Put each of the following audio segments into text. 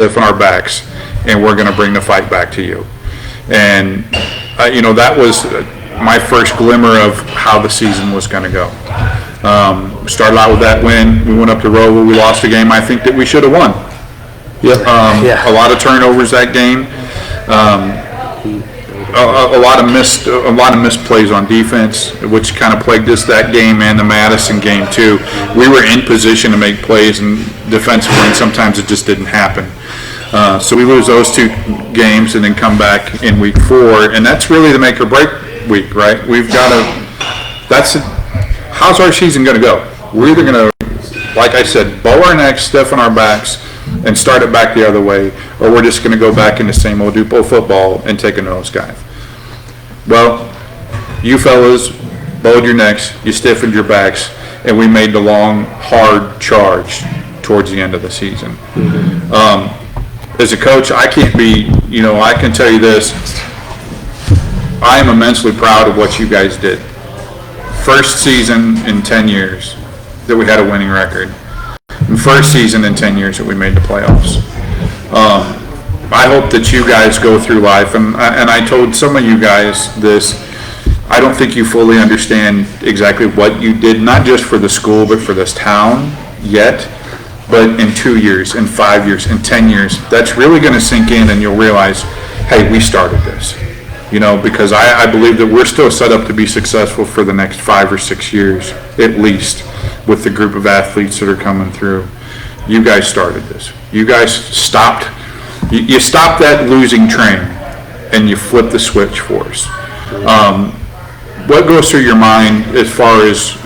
stiffen our backs, and we're going to bring the fight back to you. And, that was my first glimmer of how the season was going to go. We started out with that win. We went up to Roval. We lost a game I think that we should have won. A lot of turnovers that game. A lot of missed plays on defense, which kind of plagued us that game and the Madison game too. We were in position to make plays, and defensively, and sometimes it just didn't happen. So we lose those two games and then come back in week 4, and that's really the make or break week, right? We've got to. How's our season going to go? We're either going to, like I said, bow our necks, stiffen our backs, and start it back the other way, or we're just going to go back in the same old Dupo football and take a nosedive. Well, you fellas bowed your necks, you stiffened your backs, and we made the long, hard charge towards the end of the season. As a coach, I can't be, I can tell you this, I am immensely proud of what you guys did. First season in 10 years that we had a winning record. And first season in 10 years that we made the playoffs. I hope that you guys go through life, and I told some of you guys this, I don't think you fully understand exactly what you did, not just for the school, but for this town yet. But in 2 years, in 5 years, in 10 years, that's really going to sink in, and you'll realize, hey, we started this. Because I believe that we're still set up to be successful for the next 5 or 6 years, at least, with the group of athletes that are coming through. You guys started this. You guys stopped. You stopped that losing train, and you flipped the switch for us. What goes through your mind as far as,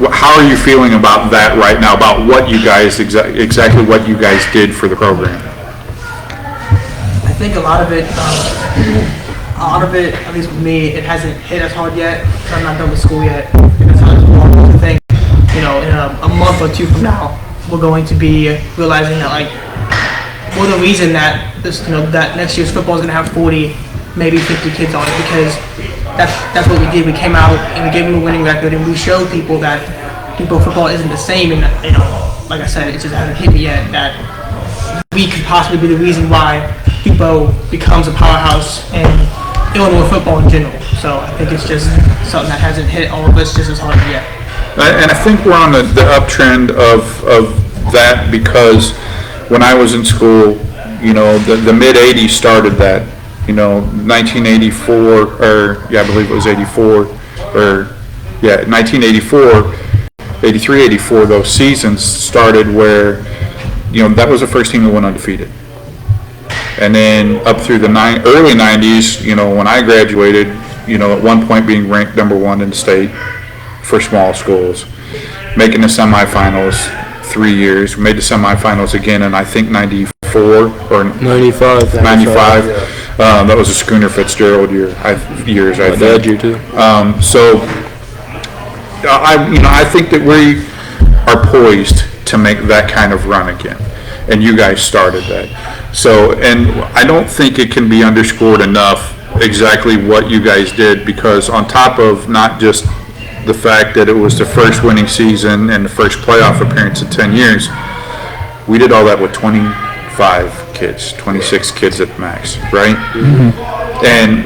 how are you feeling about that right now, about what you guys, exactly what you guys did for the program? I think a lot of it, at least with me, it hasn't hit us hard yet, because I'm not done with school yet. It's hard to think, in a month or 2 from now, we're going to be realizing that, we're the reason that that next year's football is going to have 40, maybe 50 kids on it, because that's what we did. We came out and we gave them a winning record, and we showed people that Dupo football isn't the same, and like I said, it just hasn't hit me yet that we could possibly be the reason why Dupo becomes a powerhouse in Illinois football in general. So I think it's just something that hasn't hit all of us just as hard yet. And I think we're on the uptrend of that, because when I was in school, the mid-'80s started that. 1984, I believe it was 84, 1984, 83, 84, those seasons started where, that was the first team that went undefeated. And then up through the early 90s, when I graduated, at one point being ranked number 1 in the state for small schools, making the semifinals 3 years, made the semifinals again in I think 94 or 95. That was a Schooner Fitzgerald years, I think. Dad year too. So I think that we are poised to make that kind of run again, and you guys started that. So, and I don't think it can be underscored enough exactly what you guys did, because on top of not just the fact that it was the first winning season and the first playoff appearance in 10 years, we did all that with 25 kids, 26 kids at max, right? Mm-hmm. And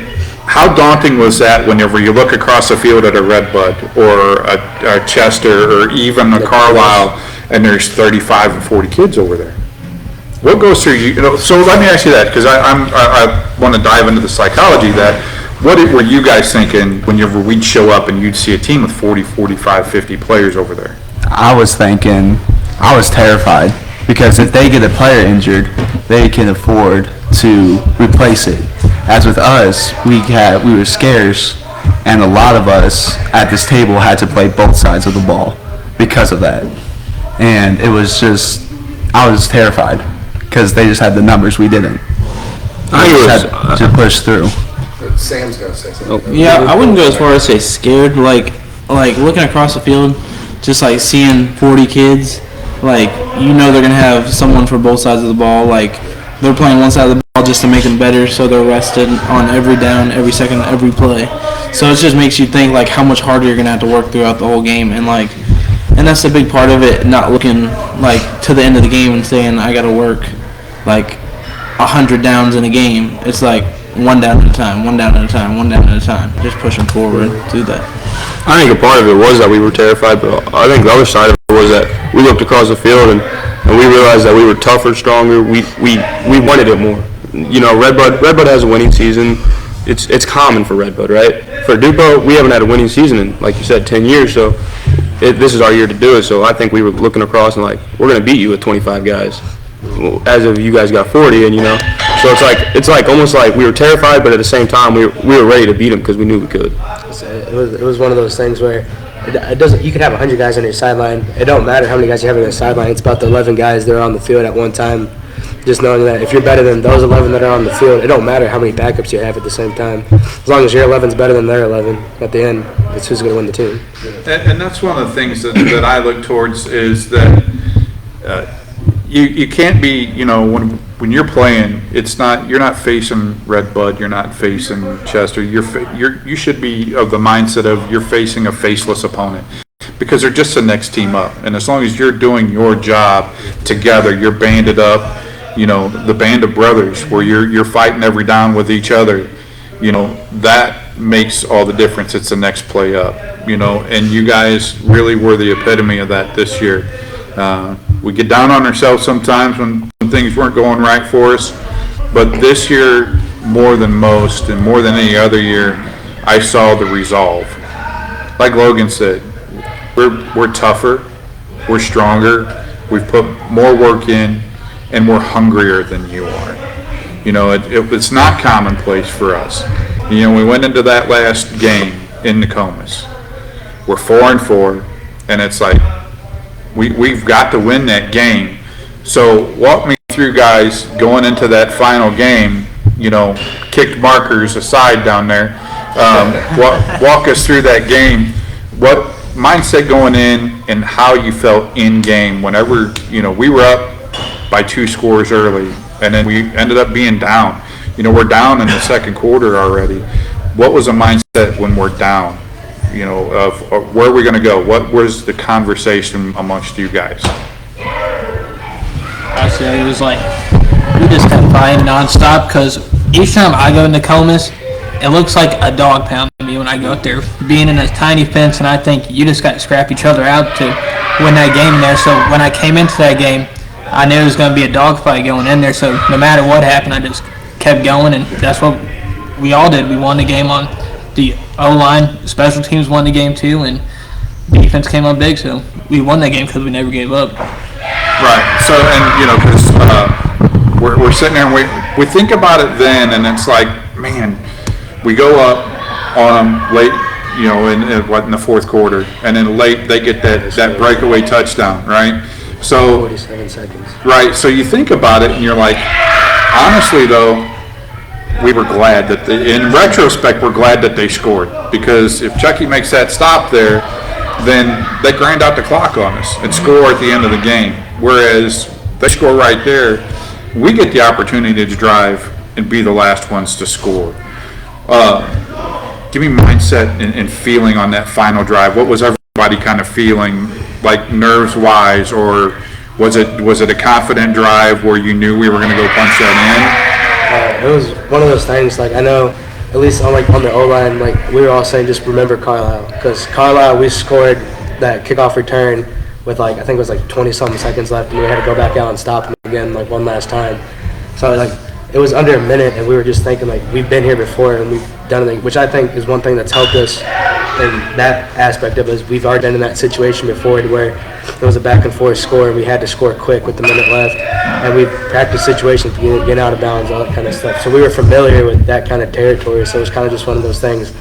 how daunting was that whenever you look across the field at a Redbud or a Chester or even a Carlisle, and there's 35 and 40 kids over there? What goes through you? So let me ask you that, because I want to dive into the psychology of that. What were you guys thinking whenever we'd show up and you'd see a team with 40, 45, 50 players over there? I was terrified, because if they get a player injured, they can afford to replace it. As with us, we were scarce, and a lot of us at this table had to play both sides of the ball because of that. And it was just, I was terrified, because they just had the numbers, we didn't. Had to push through. Sam's gonna say something. Yeah, I wouldn't go as far as say scared. Like looking across the field, just like seeing 40 kids, they're gonna have someone for both sides of the ball. They're playing one side of the ball just to make them better, so they're rested on every down, every second, every play. So it just makes you think how much harder you're gonna have to work throughout the whole game. And And that's a big part of it, not looking like to the end of the game and saying I got to work like 100 downs in a game. It's like one down at a time, one down at a time, one down at a time. Just pushing forward through that. I think a part of it was that we were terrified, but I think the other side of it was that we looked across the field and we realized that we were tougher, stronger. We wanted it more. You know, Redbud has a winning season. It's common for Redbud, right? For Dupo, we haven't had a winning season in, like you said, 10 years. So this is our year to do it. So I think we were looking across and like, we're going to beat you with 25 guys. As if you guys got 40, and you know, so it's like almost like we were terrified, but at the same time we were ready to beat them because we knew we could. It was one of those things where it doesn't. You could have 100 guys on your sideline. It don't matter how many guys you have on your sideline. It's about the 11 guys that are on the field at one time. Just knowing that if you're better than those 11 that are on the field, it don't matter how many backups you have at the same time. As long as your 11's better than their 11, at the end, it's who's going to win the team. And that's one of the things that I look towards is that you can't be, you know, when you're playing, you're not facing Redbud, you're not facing Chester. You should be of the mindset of you're facing a faceless opponent because they're just the next team up. And as long as you're doing your job together, you're banded up, you know, the band of brothers where you're fighting every down with each other, you know, that makes all the difference. It's the next play up, you know, and you guys really were the epitome of that this year. We get down on ourselves sometimes when things weren't going right for us, but this year, more than most and more than any other year, I saw the resolve. Like Logan said, we're tougher, we're stronger, we've put more work in, and we're hungrier than you are. You know, it's not commonplace for us. You know, we went into that last game in Nokomis. We're 4-4, and it's like, we've got to win that game. So walk me through, guys, going into that final game, you know, kicked markers aside down there. Walk us through that game. What mindset going in and how you felt in game whenever, you know, we were up by 2 scores early and then we ended up being down. You know, we're down in the second quarter already. What was the mindset when we're down? You know, of where are we going to go? What was the conversation amongst you guys? Honestly, it was like we just kept fighting nonstop because each time I go into Nokomis, it looks like a dog pound to me when I go out there. Being in a tiny fence, and I think you just got to scrap each other out to win that game there. So when I came into that game, I knew it was going to be a dogfight going in there. So no matter what happened, I just kept going, and that's what we all did. We won the game on the O-line, special teams won the game too, and defense came up big, so we won that game because we never gave up. Right. So, and you know, because we're sitting there and we think about it then, and it's like, man, we go up on them late, you know, in the fourth quarter, and then late they get that breakaway touchdown, right? So 47 seconds. Right. So you think about it, and you're like, honestly, though. We were glad that in retrospect, we're glad that they scored because if Chucky makes that stop there, then they grind out the clock on us and score at the end of the game. Whereas they score right there, we get the opportunity to drive and be the last ones to score. Give me mindset and feeling on that final drive. What was everybody kind of feeling, like nerves-wise, or was it a confident drive where you knew we were going to go punch that in? It was one of those things, like I know, at least on the O-line, like we were all saying just remember Carlisle. Because Carlisle, we scored that kickoff return with like, I think it was like 20-something seconds left, and we had to go back out and stop them again like one last time. So like, it was under a minute, and we were just thinking like, we've been here before, and we've done it, which I think is one thing that's helped us in that aspect of it, is we've already been in that situation before where it was a back and forth score, and we had to score quick with the minute left, and we practiced situations, getting out of bounds, all that kind of stuff. So we were familiar with that kind of territory, so it was kind of just one of those things.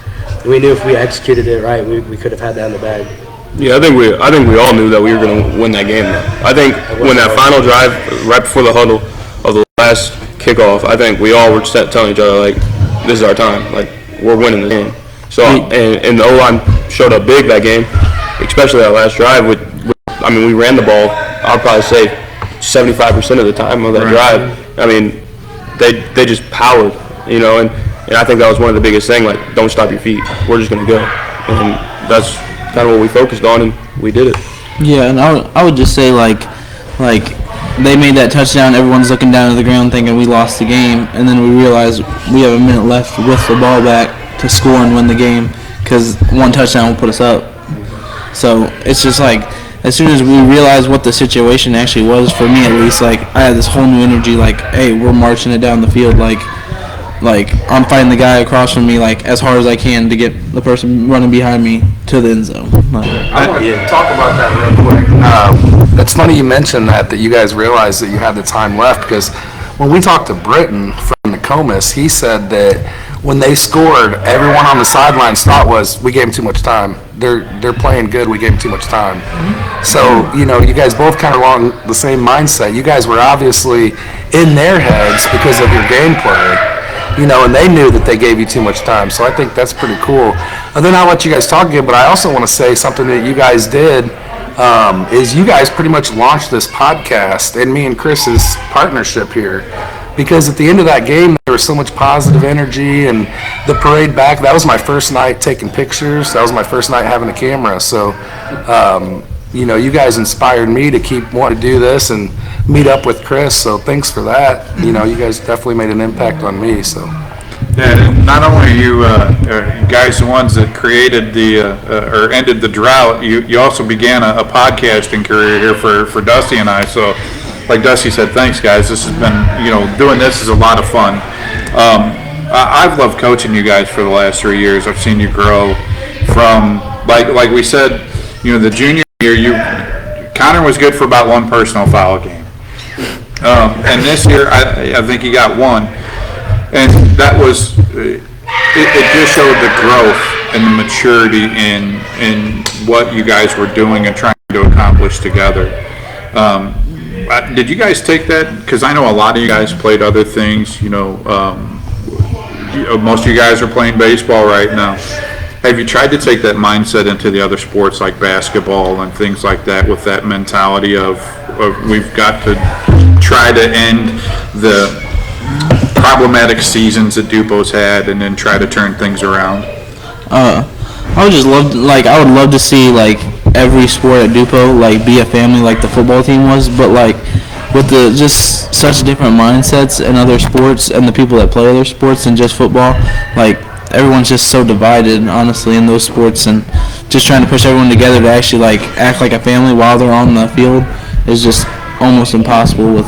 We knew if we executed it right, we could have had that in the bag. Yeah, I think we all knew that we were going to win that game. I think when that final drive, right before the huddle of the last kickoff, I think we all were telling each other, like, this is our time. Like, we're winning the game. So, and the O-line showed up big that game, especially that last drive. I mean, we ran the ball, I'll probably say 75% of the time of that drive. I mean, they just powered, you know, and I think that was one of the biggest things, like, don't stop your feet. We're just going to go. And that's kind of what we focused on, and we did it. Yeah, and I would just say like they made that touchdown. Everyone's looking down at the ground thinking we lost the game, and then we realize we have a minute left with the ball back to score and win the game because one touchdown will put us up. So it's just like as soon as we realized what the situation actually was, for me at least, like I had this whole new energy. Like, hey, we're marching it down the field. Like I'm fighting the guy across from me like as hard as I can to get the person running behind me to the end zone. Like, I want to talk about that real quick. It's funny you mentioned that you guys realized that you had the time left, because when we talked to Britton from Nokomis, he said that when they scored, everyone on the sidelines thought was, we gave them too much time. They're playing good, we gave them too much time. So, you guys both kind of along the same mindset. You guys were obviously in their heads because of your gameplay. And they knew that they gave you too much time. So I think that's pretty cool. And then I'll let you guys talk again, but I also want to say something that you guys did is you guys pretty much launched this podcast and me and Chris's partnership here. Because at the end of that game, there was so much positive energy and the parade back. That was my first night taking pictures. That was my first night having a camera. So, you guys inspired me to keep wanting to do this and meet up with Chris. So thanks for that. You guys definitely made an impact on me. So. Yeah, not only are you guys the ones that created or ended the drought, you also began a podcasting career here for Dusty and I. So, like Dusty said, thanks guys. This has been, doing this is a lot of fun. I've loved coaching you guys for the last 3 years. I've seen you grow from, like we said, the junior year, Connor was good for about one personal foul game. And this year, I think he got one. And that was, it just showed the growth and the maturity in what you guys were doing and trying to accomplish together. Did you guys take that? Because I know a lot of you guys played other things. Most of you guys are playing baseball right now. Have you tried to take that mindset into the other sports like basketball and things like that, with that mentality of we've got to try to end the problematic seasons that Dupo's had and then try to turn things around? I would love to see every sport at Dupo be a family like the football team was, but with the just such different mindsets in other sports and the people that play other sports than just football, everyone's just so divided, honestly, in those sports, and just trying to push everyone together to actually act like a family while they're on the field is just almost impossible with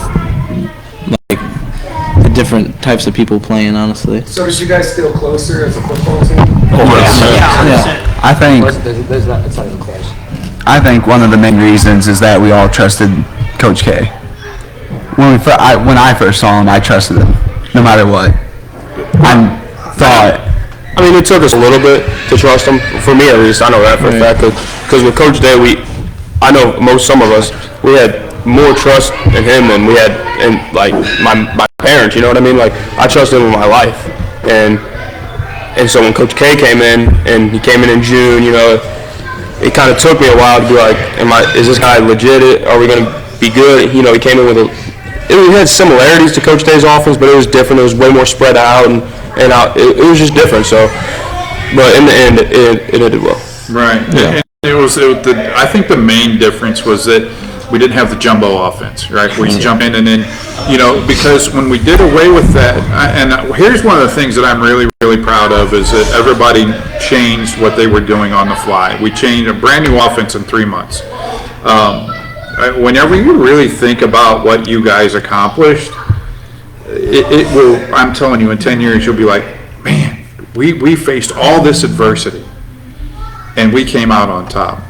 the different types of people playing, honestly. So did you guys feel closer as a football team? Yeah. I think It's not even close. I think one of the main reasons is that we all trusted Coach K. When I first saw him, I trusted him, no matter what. I mean, it took us a little bit to trust him. For me, at least, I know that for a fact. Because with Coach Day, I know some of us, we had more trust in him than we had in my parents. You know what I mean? I trusted him with my life, and so when Coach K came in, and he came in June, it kind of took me a while to be like, is this guy legit? Are we going to be good? He came in with it had similarities to Coach Day's offense, but it was different. It was way more spread out, and it was just different. So, but in the end, it did well. Right. Yeah. And I think the main difference was that we didn't have the jumbo offense, right? Where you jump in and then, because when we did away with that, and here's one of the things that I'm really, really proud of is that everybody changed what they were doing on the fly. We changed a brand new offense in 3 months. Whenever you really think about what you guys accomplished, it will, I'm telling you, in 10 years, you'll be like, man, we faced all this adversity and we came out on top.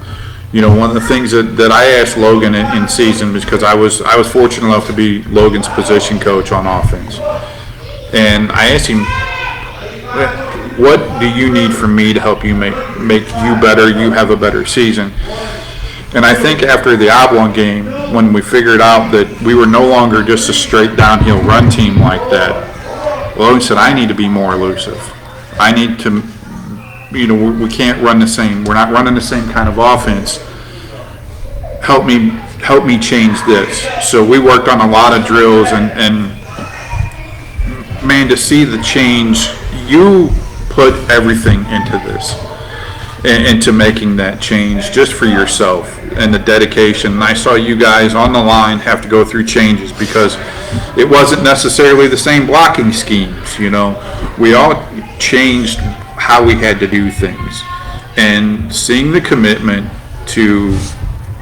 One of the things that I asked Logan in season, because I was fortunate enough to be Logan's position coach on offense, and I asked him, what do you need from me to help you make you better, you have a better season? And I think after the Oblong game, when we figured out that we were no longer just a straight downhill run team like that, Logan said, I need to be more elusive. I need to, we can't run we're not running the same kind of offense. Help me change this. So we worked on a lot of drills, and man, to see the change, you put everything into this. into making that change just for yourself and the dedication. And I saw you guys on the line have to go through changes because it wasn't necessarily the same blocking schemes, you know. We all changed how we had to do things. And seeing the commitment to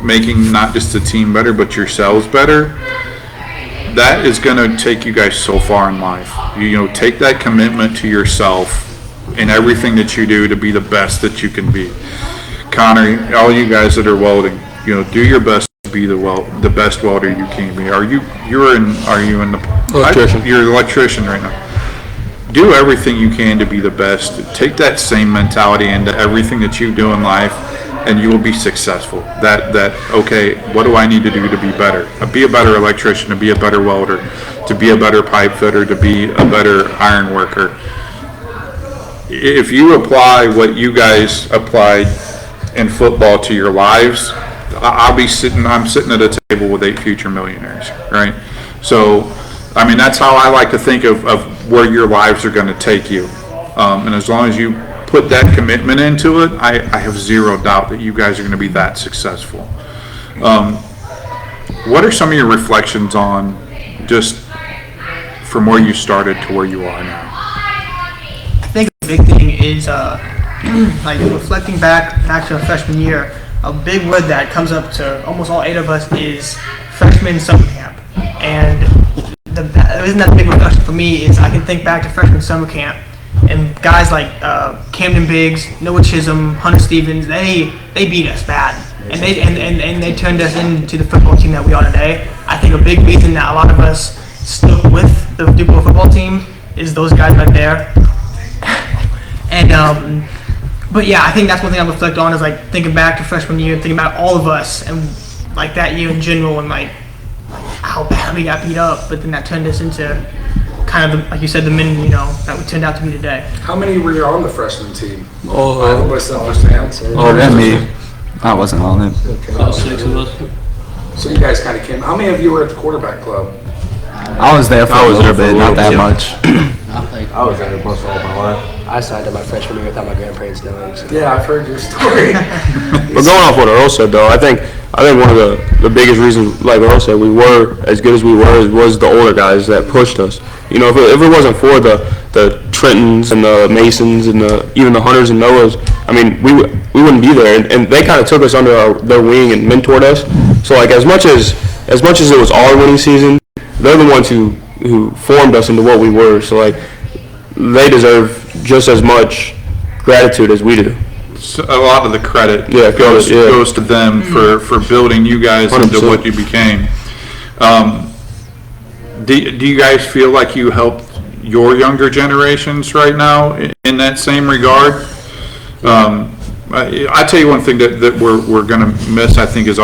making not just the team better, but yourselves better, that is going to take you guys so far in life. You know, take that commitment to yourself in everything that you do to be the best that you can be. Connor, all you guys that are welding, you know, do your best to be the best welder you can be. Are you in the Electrician. You're an electrician right now. Do everything you can to be the best. Take that same mentality into everything that you do in life, and you will be successful. Okay, what do I need to do to be better? Be a better electrician, to be a better welder, to be a better pipe fitter, to be a better iron worker. If you apply what you guys applied in football to your lives, I'm sitting at a table with 8 future millionaires, right? So, I mean, that's how I like to think of where your lives are going to take you. And as long as you put that commitment into it, I have zero doubt that you guys are going to be that successful. What are some of your reflections on just from where you started to where you are now? I think the big thing is like reflecting back to a freshman year. A big word that comes up to almost all 8 of us is freshman summer camp. And the reason that's a big reflection for me is I can think back to freshman summer camp and guys like Camden Biggs, Noah Chisholm, Hunter Stevens, they beat us bad. And they turned us into the football team that we are today. I think a big reason that a lot of us stuck with the Dupo football team is those guys right there. And but yeah, I think that's one thing I reflect on is like thinking back to freshman year, thinking about all of us and like that year in general and like how bad we got beat up, but then that turned us into kind of, like you said, the men, you know, that we turned out to be today. How many were you on the freshman team? Oh, I was understand. And me. I wasn't on it. About 6 of us. So you guys kind of came. How many of you were at the quarterback club? I was there for a little bit, not that much. I was there most of all my life. I signed up my freshman year without my grandparents knowing. So. Yeah, I've heard your story. But going off what Earl said, though, I think one of the biggest reasons, like Earl said, we were as good as we were was the older guys that pushed us. You know, if it wasn't for the Trentons and the Masons and even the Hunters and Noahs, I mean, we wouldn't be there. And they kind of took us under their wing and mentored us. So like as much as it was our winning season, they're the ones who formed us into what we were. So like they deserve just as much gratitude as we do. So a lot of the credit goes to them for building you guys 100%. into what you became. Do you guys feel like you helped your younger generations right now in that same regard? I tell you one thing that we're going to miss, I think, is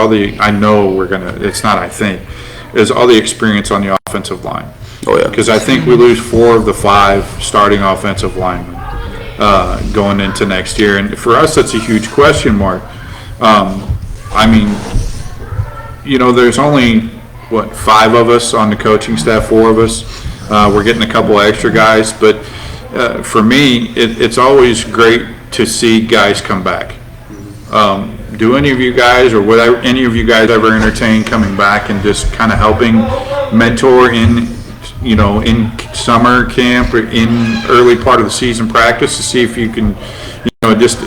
is all the experience on the offensive line. Oh yeah. Because I think we lose 4 of the 5 starting offensive linemen going into next year. And for us, that's a huge question mark. I mean, you know, there's only, 5 of us on the coaching staff, 4 of us. We're getting a couple extra guys. But for me, it's always great to see guys come back. Do any of you guys, or would any of you guys ever entertain coming back and just kind of helping mentor in summer camp or in early part of the season practice to see if you can, just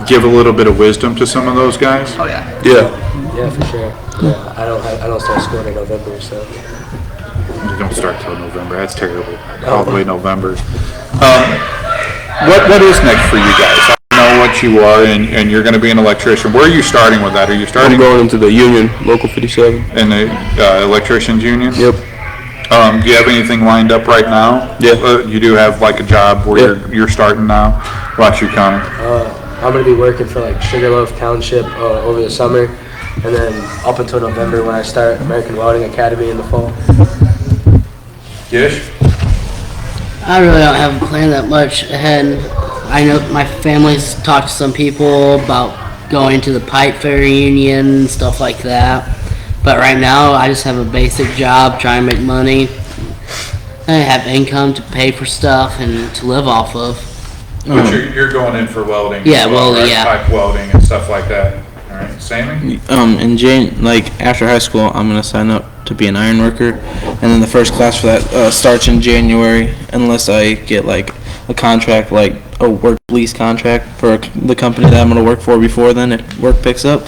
give a little bit of wisdom to some of those guys? Oh yeah. Yeah. Yeah, for sure. Yeah, I don't start scoring in November, so. You don't start till November. That's terrible. All the way November. What is next for you guys? I know what you are, and you're going to be an electrician. Where are you starting with that? Are you starting I'm going into the union, Local 57. in the electricians union? Yep. Do you have anything lined up right now? Yeah. You do have like a job where you're starting now? Watch you, Connor. I'm going to be working for like Sugarloaf Township over the summer, and then up until November when I start American Welding Academy in the fall. Yes. I really don't have a plan that much ahead. I know my family's talked to some people about going to the pipe fitter union and stuff like that. But right now, I just have a basic job, trying to make money. I have income to pay for stuff and to live off of. But you're going in for welding. as Yeah, well, welding, right? yeah. Pipe welding and stuff like that. All right, Sammy? In after high school, I'm gonna sign up to be an iron worker, and then the first class for that starts in January, unless I get like a contract, like a work lease contract for the company that I'm gonna work for before then, if work picks up.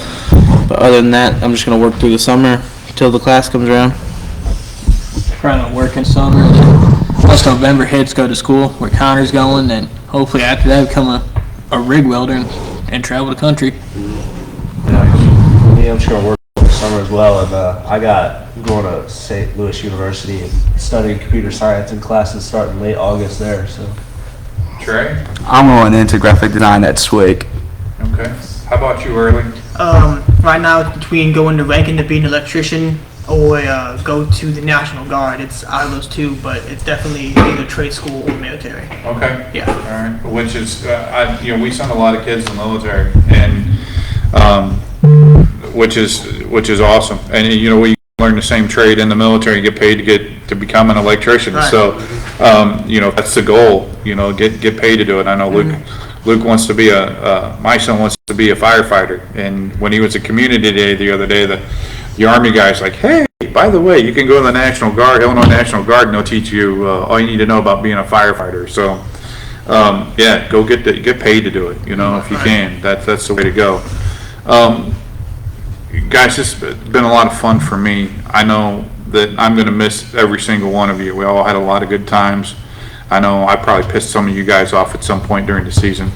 But other than that, I'm just gonna work through the summer till the class comes around. Trying to work in summer. And then once November hits, go to school where Connor's going, and hopefully after that become a rig welder and travel the country. Me, I'm just gonna work over the summer as well, and I got going to St. Louis University and studying computer science in classes starting late August there. So Trey? I'm going into graphic design at SWIC. Okay. How about you, Early? Right now it's between going to Rankin to be an electrician or go to the National Guard. It's out of those two, but it's definitely either trade school or military. Okay. Yeah. All right. Which is, we send a lot of kids in the military, and which is awesome. And we learn the same trade in the military, get paid to become an electrician. Right. So, that's the goal. Get paid to do it. I know Luke wants to be my son wants to be a firefighter. And when he was at community day the other day, the Army guy's like, hey, by the way, you can go to the National Guard, Illinois National Guard, and they'll teach you all you need to know about being a firefighter. So, go get paid to do it. If you can, that's the way to go. Guys, it's been a lot of fun for me. I know that I'm going to miss every single one of you. We all had a lot of good times. I know I probably pissed some of you guys off at some point during the season,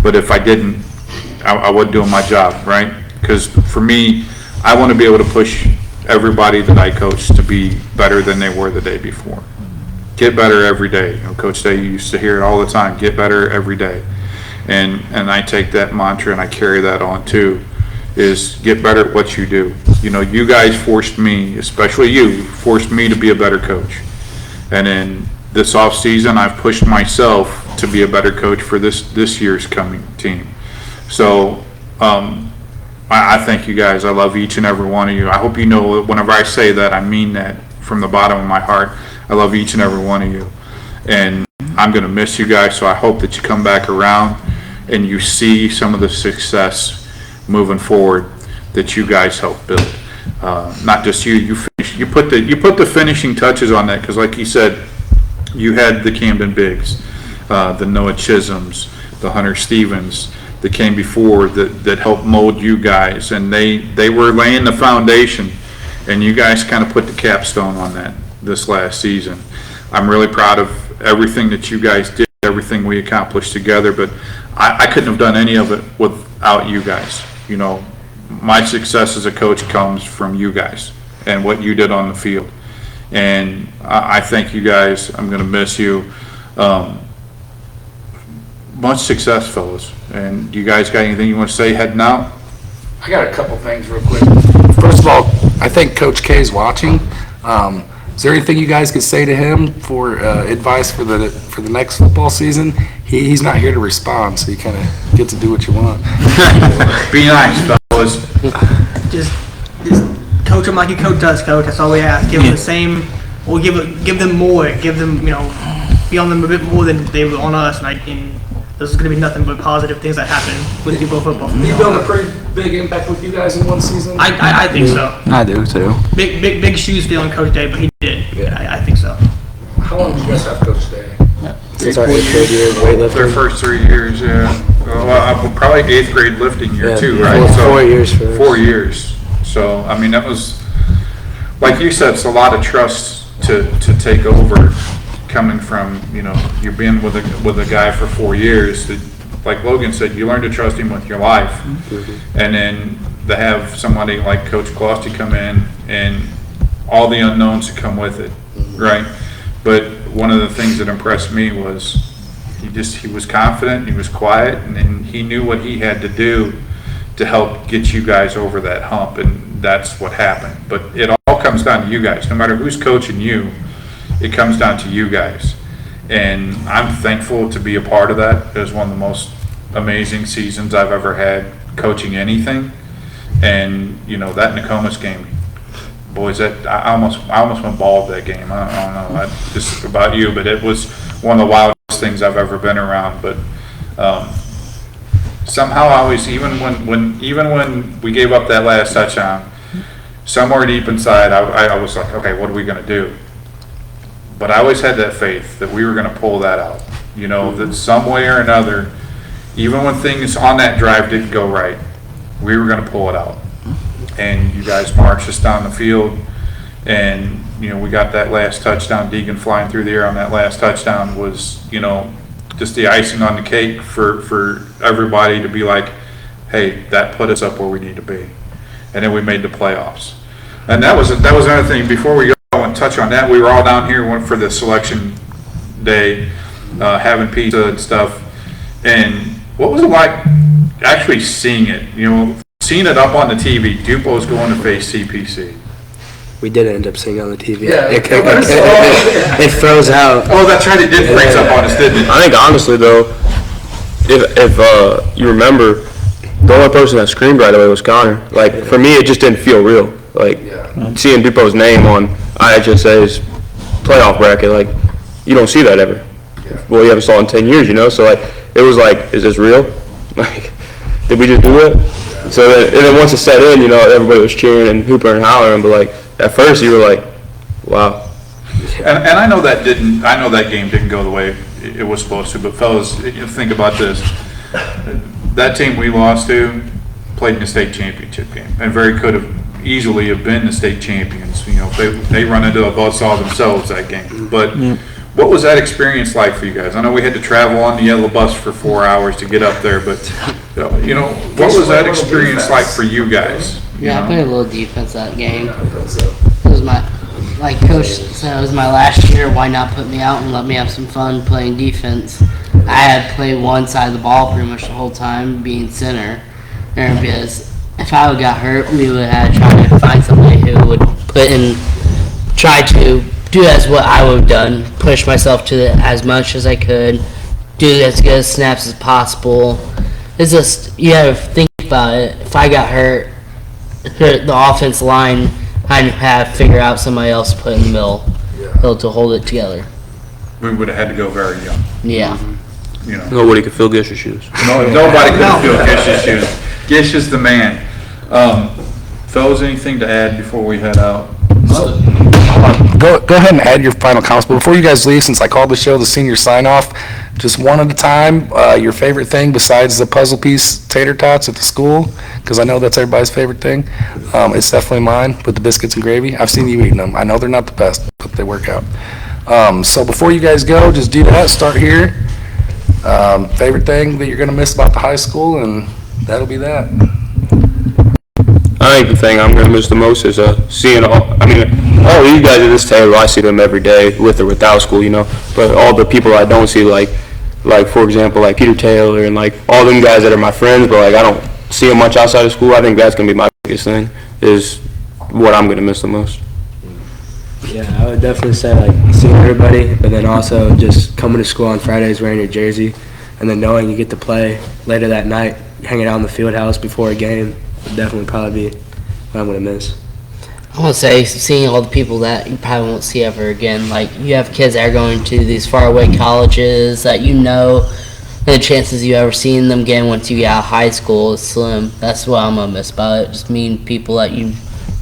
but if I didn't, I wasn't doing my job, right? Because for me, I want to be able to push everybody that I coach to be better than they were the day before. Get better every day. Coach Day used to hear it all the time, get better every day. And I take that mantra and I carry that on too, is get better at what you do. You guys forced me, especially you, forced me to be a better coach. And in this off season, I've pushed myself to be a better coach for this year's coming team. So, I thank you guys. I love each and every one of you. I hope you know whenever I say that, I mean that from the bottom of my heart. I love each and every one of you. And I'm going to miss you guys, so I hope that you come back around and you see some of the success moving forward that you guys helped build. Not just you. You put the finishing touches on that, because like you said, you had the Camden Biggs, the Noah Chisholms, the Hunter Stevens that came before that helped mold you guys, and they were laying the foundation, and you guys kind of put the capstone on that this last season. I'm really proud of everything that you guys did, everything we accomplished together, but I couldn't have done any of it without you guys. My success as a coach comes from you guys and what you did on the field, and I thank you guys. I'm going to miss you. Much success, fellas. And you guys got anything you want to say heading out? I got a couple things real quick. First of all, I think Coach K is watching. Is there anything you guys could say to him for advice for the next football season? He's not here to respond, so you kind of get to do what you want. Be nice, fellas. Just coach them like you coach us, coach. That's all we ask. Give them the same, or give them more. Give them, be on them a bit more than they were on us. And there's going to be nothing but positive things that happen with Dupo football. He's built a pretty big impact with you guys in one season. I think so. I do too. Big shoes filling Coach Day, but he did. Yeah. I think so. How long did you guys have Coach Day? Since our 8th grade year, weightlifting. Their first 3 years, yeah. Well, probably 8th grade lifting year too, right? Four, So 4 years for us. 4 years. So, I mean, that was, like you said, it's a lot of trust to take over, coming from, you've been with a guy for 4 years. That, like Logan said, you learn to trust him with your life. Mm-hmm. And then to have somebody like Coach Closty come in and all the unknowns that come with it, right? But one of the things that impressed me was he was confident, he was quiet, and then he knew what he had to do to help get you guys over that hump, and that's what happened. But it all comes down to you guys. No matter who's coaching you, it comes down to you guys. And I'm thankful to be a part of that. It was one of the most amazing seasons I've ever had coaching anything. And, that Nokomis game, boys, that I almost went bald that game. I don't know just about you, but it was one of the wildest things I've ever been around. But Somehow I always, even when we gave up that last touchdown, somewhere deep inside, I was like, okay, what are we gonna do? But I always had that faith that we were gonna pull that out. You know, that some way or another, even when things on that drive didn't go right, we were gonna pull it out. And you guys marched us down the field, and, you know, we got that last touchdown. Deegan flying through the air on that last touchdown was, you know, just the icing on the cake for everybody to be like, hey, that put us up where we need to be. And then we made the playoffs. And that was another thing. Before we go and touch on that, we were all down here went for the selection day, having pizza and stuff. And what was it like actually seeing it? You know, seeing it up on the TV. Dupo's going to face CPC. We did end up seeing it on the TV. Yeah, It froze out. Oh, that's right. It did freeze up on us, didn't it? I think honestly though, if you remember, the only person that screamed right away was Connor. Like for me, it just didn't feel real. Like seeing Dupo's name on IHSA's playoff bracket, like you don't see that ever. Well, you haven't saw it in 10 years, you know. So like it was like, is this real? Like, did we just do it? So then once it set in, you know, everybody was cheering and hooping and hollering. But like at first, you were like, wow. And I know that game didn't go the way it was supposed to. But fellas, you think about this. That team we lost to played in the state championship game, and very could have easily have been the state champions. You know, they run into a buzzsaw themselves that game. But what was that experience like for you guys? I know we had to travel on the yellow bus for 4 hours to get up there, but you know, what was that experience like for you guys? Yeah, I played a little defense that game. It was like Coach said, it was my last year. Why not put me out and let me have some fun playing defense? I had played one side of the ball pretty much the whole time, being center. Because if I would got hurt, we would have tried to find somebody who would try to do as what I would have done, push myself to as much as I could, do as good snaps as possible. It's just, you have to think about it. If I got hurt, the offense line, I'd have to figure out somebody else to put in the middle to hold it together. We would have had to go very young. Yeah. You know, Nobody could fill Gish's shoes. nobody could have filled Gish's shoes. Gish is the man. Fellas, anything to add before we head out? Go ahead and add your final comments. But before you guys leave, since I called the show the senior sign-off, just one at a time, your favorite thing besides the puzzle piece tater tots at the school, because I know that's everybody's favorite thing. It's definitely mine with the biscuits and gravy. I've seen you eating them. I know they're not the best, but they work out. So before you guys go, just do that. Start here. Favorite thing that you're going to miss about the high school, and that'll be that. I think the thing I'm gonna miss the most is seeing all of you guys at this table. I see them every day, with or without school, you know. But all the people I don't see, like for example, like Peter Taylor and like all them guys that are my friends, but like I don't see them much outside of school. I think that's gonna be my biggest thing, is what I'm gonna miss the most. Yeah, I would definitely say like seeing everybody, but then also just coming to school on Fridays wearing your jersey, and then knowing you get to play later that night, hanging out in the field house before a game. Would definitely probably be what I'm going to miss. I want to say seeing all the people that you probably won't see ever again. Like, you have kids that are going to these faraway colleges that you know, and the chances you ever seeing them again once you get out of high school is slim. That's what I'm going to miss about it. Just meeting people that you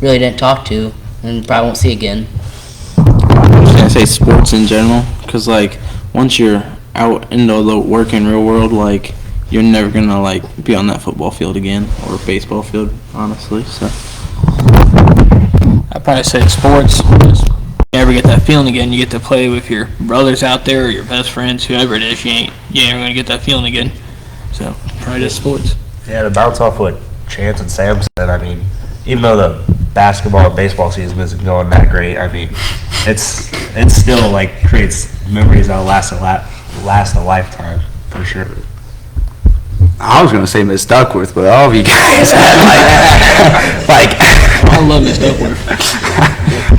really didn't talk to and probably won't see again. I'm just gonna say sports in general, because like once you're out into the working real world, like you're never gonna like be on that football field again or baseball field, honestly. So I'd probably say sports. Just never get that feeling again. You get to play with your brothers out there or your best friends, whoever it is. You ain't ever gonna get that feeling again. So probably just sports. Yeah, to bounce off what Chance and Sam said, I mean, even though the basketball and baseball season isn't going that great, I mean, it's still like creates memories that'll last a lifetime for sure. I was gonna say Miss Duckworth, but all of you guys had like I love Miss Duckworth.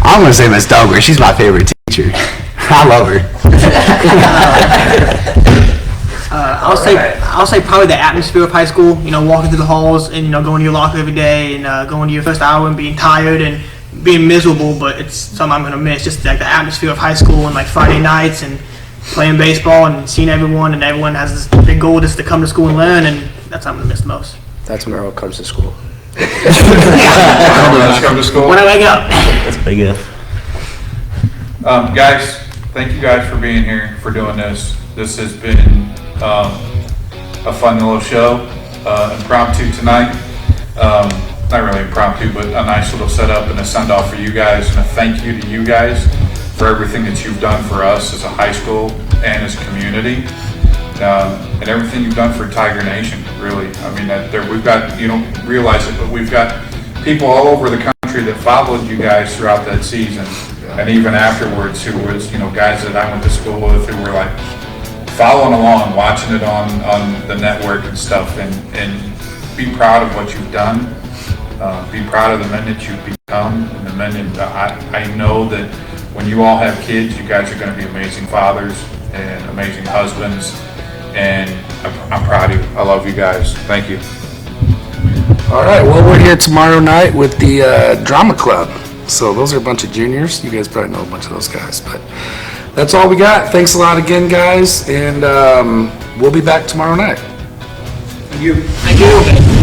I'm gonna say Miss Duckworth. She's my favorite teacher. I love her. I'll say probably the atmosphere of high school. You know, walking through the halls and going to your locker every day and going to your first hour and being tired and being miserable, but it's something I'm gonna miss. Just like the atmosphere of high school and like Friday nights and playing baseball and seeing everyone, and everyone has this big goal just to come to school and learn, and that's what I'm gonna miss the most. That's when Earl comes to school. Come to school. When I wake up. That's big if. Guys, thank you guys for being here, for doing this. This has been a fun little show, impromptu tonight. Not really impromptu, but a nice little setup and a send-off for you guys, and a thank you to you guys for everything that you've done for us as a high school and as a community, and everything you've done for Tiger Nation, really. I mean, we've got, you don't realize it, but we've got people all over the country that followed you guys throughout that season, and even afterwards, who was, guys that I went to school with who were like following along, watching it on the network and stuff, and be proud of what you've done. Be proud of the men that you've become, and the men that I know that when you all have kids, you guys are going to be amazing fathers and amazing husbands, and I'm proud of you. I love you guys. Thank you. All right, well, we're here tomorrow night with the drama club. So those are a bunch of juniors. You guys probably know a bunch of those guys, but that's all we got. Thanks a lot again, guys, and we'll be back tomorrow night. Thank you.